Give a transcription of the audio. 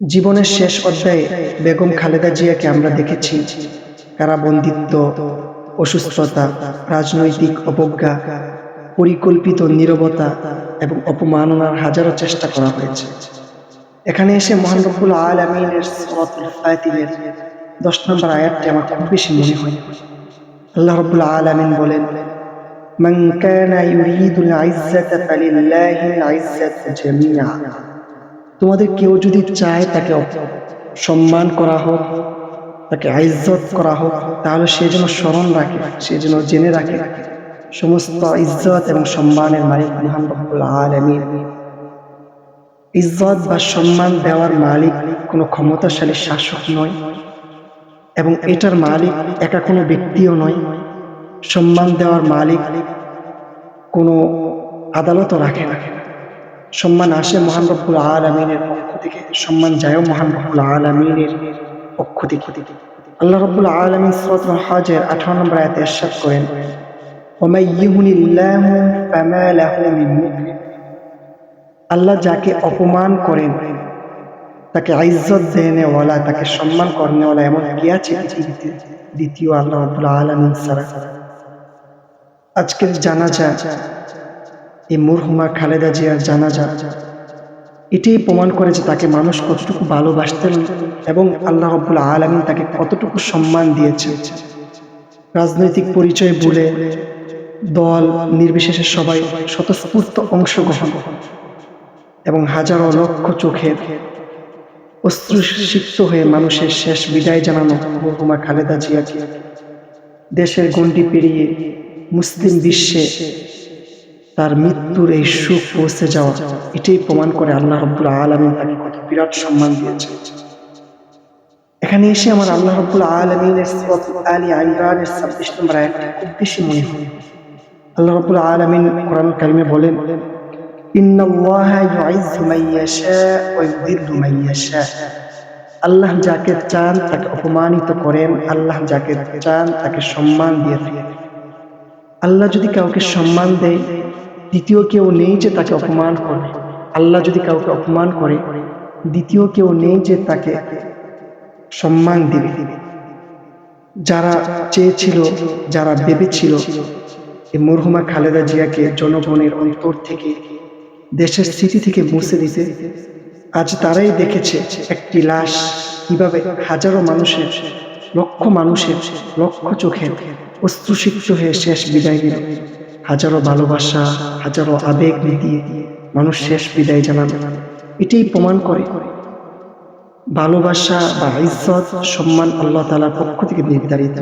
জীবনের শেষ অধ্যায়ে বেগম খালেদা জিয়াকে আমরা দেখেছি কারাবন্দিত্ব, অসুস্থতা, রাজনৈতিক অবজ্ঞা, পরিকল্পিত নীরবতা এবং অপমাননার হাজারো চেষ্টা করা হয়েছে। এখানে এসে মহান রব্বুল আলামিনের সূরাতুল ফাতিরের 10 নম্বর আয়াতটি আমার খুব বেশি মনে হয়। আল্লাহ রব্বুল আলামিন বলেন, মান কানা ইউরিদুল ইজ্জাতা ফালিল্লাহিল ইজ্জাতু জামিআ। তোমাদের কেউ যদি চায় তাকে সম্মান করা হোক, তাকে ইজ্জত করা হোক, তাহলে সে যেন স্মরণ রাখে, সে যেন জেনে রাখে সমস্ত ইজ্জত এবং সম্মানের মালিক মহান রব্বুল আলামিন। ইজ্জত বা সম্মান দেওয়ার মালিক কোনো ক্ষমতাশালী শাসক নয় এবং এটার মালিক একা কোনো ব্যক্তিও নয়। সম্মান দেওয়ার মালিক কোনো আদালতও রাখে না। সম্মান আসে মহান রব্বুল আলামিনের পক্ষ থেকে, সম্মান যায়ও মহান রব্বুল আলামিনের পক্ষ থেকে। আল্লাহ রব্বুল আলামিন সূরাতুল হজের 18 নম্বর আয়াতে ইরশাদ করেন, ওয়া ইউহিনিল্লাহু ফামা লাহু মিন মুকরিম। আল্লাহ যাকে অপমান করেন, তাকে ইজ্জত দেনেওয়ালা, তাকে সম্মান করনেওয়ালা এমন কে আছে পৃথিবীতে দ্বিতীয় আল্লাহ রব্বুল আলামিন ছাড়া? আজকের জানাজা, এই মরহুমা খালেদা জিয়ার জানাজা, এটাই প্রমাণ করে যে তাকে মানুষ কতটুকু ভালোবাসতেন এবং আল্লাহ রাব্বুল আলামিন তাকে কতটুকু সম্মান দিয়েছে। রাজনৈতিক পরিচয় ভুলে দল নির্বিশেষে সবাই স্বতঃস্ফূর্ত অংশগ্রহণ এবং হাজারো লক্ষ চোখের অশ্রুসিক্ত হয়ে মানুষের শেষ বিদায় জানানো মরহুমা খালেদা জিয়াকে দেশের গণ্ডি পেরিয়ে মুসলিম বিশ্বে তার মৃত্যুর এই সুখ পৌঁছে যাওয়া, এটাই প্রমাণ করে আল্লাহ রাব্বুল আলামিন তাকে কত বিরাট সম্মান দিয়েছে। এখানে এসে আমার আল্লাহ রাব্বুল আলামিনের সূরাতুল আলী ইমরানের 26 নম্বর আয়াতটি খুব বেশি মনে হয়। আল্লাহ রাব্বুল আলামিন কোরআন কারিমে বলেন, ইন্নাল্লাহা ইউইজ্জু মান ইয়াশা ওয়া ইউযিল্লু মান ইয়াশা। আল্লাহ যাকে চান তাকে অপমানিত করেন, আল্লাহ যাকে চান তাকে সম্মান দিয়ে থাকেন। আল্লাহ যদি কাউকে সম্মান দেয়, দ্বিতীয় কেউ নেই যে তাকে অপমান করবে। আল্লাহ যদি কাউকে অপমান করে, দ্বিতীয় কেউ নেই যে তাকে সম্মান দিবে। যারা চেয়েছিল, যারা ভেবেছিল এই মরহুমা খালেদা জিয়াকে জনগণের অন্তর থেকে, দেশের স্মৃতি থেকে মুছে দিতে, আজ তারাই দেখেছে একটি লাশ কিভাবে হাজারো মানুষের, লক্ষ মানুষের, লক্ষ চোখের অশ্রুসিক্ত হয়ে শেষ বিদায় নিল। হাজারো ভালোবাসা, হাজারো আবেগ দিয়ে মানুষ শেষ বিদায় জানালো। এটাই প্রমাণ করে ভালোবাসা বা ইজ্জত, সম্মান আল্লাহ তাআলার পক্ষ থেকে নির্ধারিত।